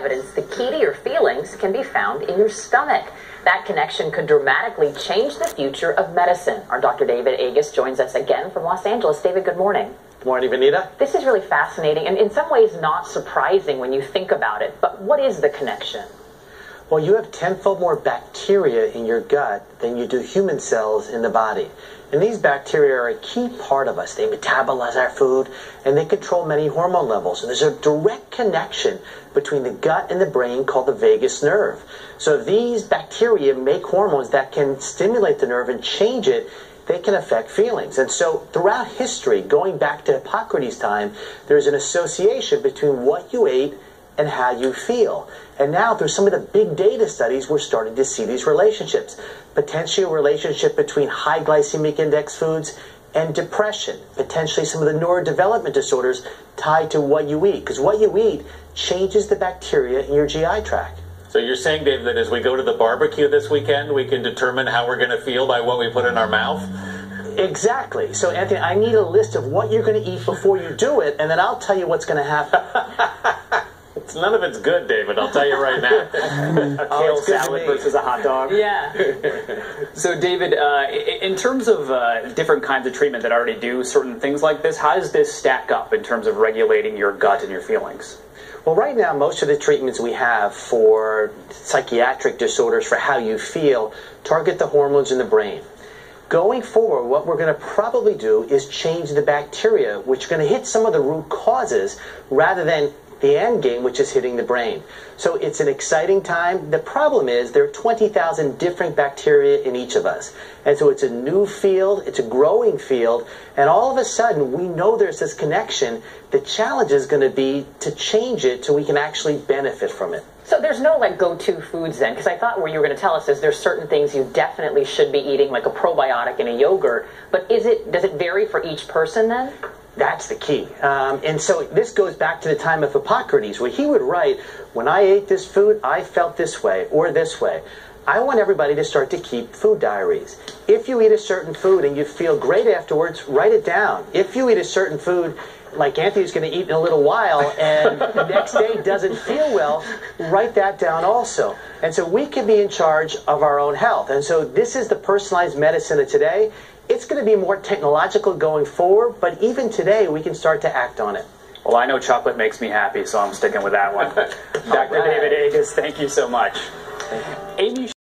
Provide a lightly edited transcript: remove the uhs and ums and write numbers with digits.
evidence the key to your feelings can be found in your stomach. That connection could dramatically change the future of medicine. Our Dr. David Agus joins us again from Los Angeles. David, good morning. Good morning, Vanita. This is really fascinating and in some ways not surprising when you think about it. But what is the connection? Well, you have tenfold more bacteria in your gut than you do human cells in the body. And these bacteria are a key part of us. They metabolize our food, and they control many hormone levels. And there's a direct connection between the gut and the brain called the vagus nerve. So if these bacteria make hormones that can stimulate the nerve and change it, they can affect feelings. And so throughout history, going back to Hippocrates' time, there's an association between what you ate and how you feel. And now through some of the big data studies, we're starting to see these relationships. Potentially a relationship between high glycemic index foods and depression. Potentially some of the neurodevelopment disorders tied to what you eat. Because what you eat changes the bacteria in your GI tract. So you're saying, Dave, that as we go to the barbecue this weekend, we can determine how we're going to feel by what we put in our mouth? Exactly. So, Anthony, I need a list of what you're going to eat before you do it, and then I'll tell you what's going to happen. None of it's good, David, I'll tell you right now. A kale salad versus a hot dog. Yeah. So, David, in terms of different kinds of treatment that already do certain things like this, how does this stack up in terms of regulating your gut and your feelings? Well, right now, most of the treatments we have for psychiatric disorders, for how you feel, target the hormones in the brain. Going forward, what we're going to probably do is change the bacteria, which are going to hit some of the root causes rather than the end game, which is hitting the brain. So it's an exciting time. The problem is there are 20,000 different bacteria in each of us. And so it's a new field, it's a growing field, and all of a sudden we know there's this connection. The challenge is going to be to change it so we can actually benefit from it. So there's no like go-to foods then, because I thought what you were going to tell us is there's certain things you definitely should be eating, like a probiotic in a yogurt. But does it vary for each person then? That's the key. And so this goes back to the time of Hippocrates, where he would write, when I ate this food, I felt this way or this way. I want everybody to start to keep food diaries. If you eat a certain food and you feel great afterwards, write it down. If you eat a certain food, like Anthony's going to eat in a little while, and the next day doesn't feel well, write that down also. And so we can be in charge of our own health. And so this is the personalized medicine of today. It's going to be more technological going forward, but even today we can start to act on it. Well, I know chocolate makes me happy, so I'm sticking with that one. Dr. David Agus, thank you so much. Thank you. Amy